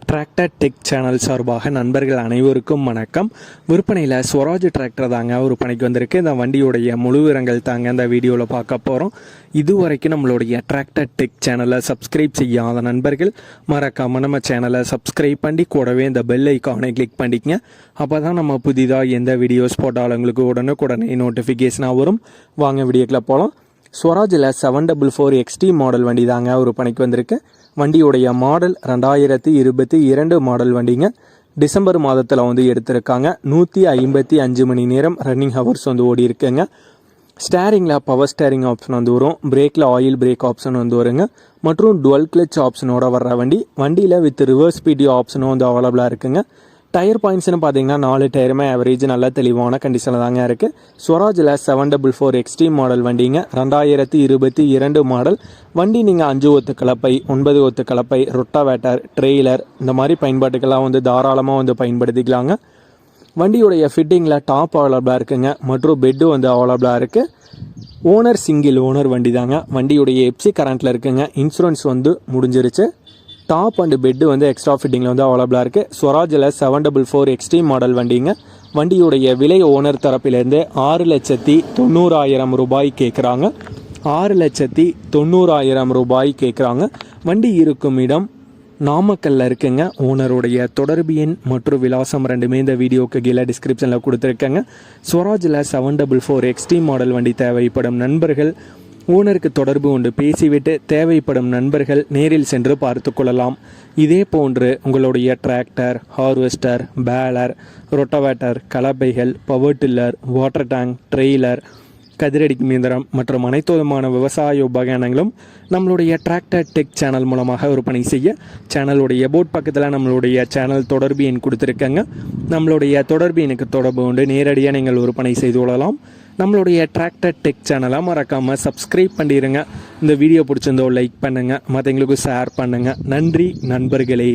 Tractor tech channel சார்பாக நண்பர்கள் அனைவருக்கும் வணக்கம். விற்பனையில் ஸ்வராஜ் டிராக்டர் தாங்க ஒரு பணிக்கு வந்திருக்கு. இந்த வண்டியுடைய முழு விவரங்கள் தாங்க இந்த வீடியோவில் பார்க்க போகிறோம். இதுவரைக்கும் நம்மளுடைய டிராக்டர் டெக் சேனலை சப்ஸ்கிரைப் செய்யாத நண்பர்கள் மறக்காமல் நம்ம சேனலை சப்ஸ்கிரைப் பண்ணி கூடவே இந்த பெல் ஐக்கானை கிளிக் பண்ணிக்கங்க. அப்போ தான் நம்ம புதிதாக எந்த வீடியோஸ் போட்டாலும் உங்களுக்கு உடனே நோட்டிஃபிகேஷனாக வரும். வாங்க வீடியோக்குள்ள போகலாம். ஸ்வராஜில் 744 XT மாடல் வண்டி தாங்க ஒரு பணிக்கு வந்திருக்கு. வண்டியுடைய மாடல் 2022 மாடல் வண்டிங்க. டிசம்பர் மாதத்தில் எடுத்திருக்காங்க. 155 மணி நேரம் ரன்னிங் ஹவர்ஸ் ஓடி இருக்குங்க. ஸ்டேரிங்கில் பவர் ஸ்டேரிங் ஆப்ஷன் வரும். பிரேக்கில் ஆயில் பிரேக் ஆப்ஷன் வருங்க. மற்றும் டுவல் கிளச் ஆப்ஷனோட வர்ற வண்டியில் வித் ரிவர்ஸ் ஸ்பீடி ஆப்ஷனும் அவைலபிளாக இருக்குங்க. டயர் பாயிண்ட்ஸ்னு பார்த்தீங்கன்னா 4 டயருமே ஆவரேஜ் நல்ல தெளிவான கண்டிஷனில் தாங்க இருக்குது. ஸ்வராஜில் 744 XT மாடல் வண்டிங்க. 2022 மாடல் வண்டி. நீங்கள் 5 ஒத்து கலப்பை, 9 ஒத்து கலப்பை, ரொட்டாவேட்டர், ட்ரெய்லர் இந்த மாதிரி பயன்பாட்டுக்கெல்லாம் தாராளமாக பயன்படுத்திக்கலாங்க. வண்டியுடைய ஃபிட்டிங்கில் டாப் அவைலபிளாக இருக்குங்க. மற்றும் பெட்டு அவைலபிளாக இருக்குது. ஓனர் சிங்கிள் ஓனர் வண்டி தாங்க. வண்டியுடைய எப்சி கரண்ட்டில் இருக்குங்க. இன்சூரன்ஸ் முடிஞ்சிருச்சு. டாப் அண்ட் பெட்டு எக்ஸ்ட்ரா ஃபிட்டிங்கில் அவைலபிளாக இருக்குது. ஸ்வராஜில் 744 XT மாடல் வண்டிங்க. வண்டியுடைய விலை ஓனர் தரப்பிலேருந்து 6,90,000 ரூபாய் கேட்குறாங்க. 6,90,000 ரூபாய் கேட்குறாங்க. வண்டி இருக்கும் இடம் நாமக்கல்ல இருக்குங்க. ஓனருடைய தொடர்பு எண் மற்றும் விலாசம் ரெண்டுமே இந்த வீடியோக்கு கீழே டிஸ்கிரிப்ஷனில் கொடுத்துருக்கேங்க. ஸ்வராஜில் 744 XT மாடல் வண்டி தேவைப்படும் நண்பர்கள் ஓனருக்கு தொடர்பு கொண்டு பேசிவிட்டு தேவைப்படும் நண்பர்கள் நேரில் சென்று பார்த்து கொள்ளலாம். இதே போன்று உங்களுடைய டிராக்டர், ஹார்வெஸ்டர், பேலர், ரொட்டவேட்டர், கலப்பைகள், power tiller, water tank, trailer, கதிரடி இயந்திரம் மற்றும் அனைத்து விதமான விவசாய உபகரணங்களும் நம்மளுடைய டிராக்டர் டெக் சேனல் மூலமாக விற்பனை செய்ய சேனலுடைய போர்ட் பக்கத்தில் நம்மளுடைய சேனல் தொடர்பு எண் கொடுத்துருக்கேங்க. நம்மளுடைய தொடர்பு எனக்கு தொடர்பு கொண்டு நேரடியாக நீங்கள் விற்பனை செய்து கொள்ளலாம். நம்மளுடைய டிராக்டர் டெக் சேனலை மறக்காமல் சப்ஸ்கிரைப் பண்ணிடுங்க. இந்த வீடியோ பிடிச்சிருந்தோ லைக் பண்ணுங்கள், மற்றவங்களுக்கு ஷேர் பண்ணுங்கள். நன்றி நண்பர்களே.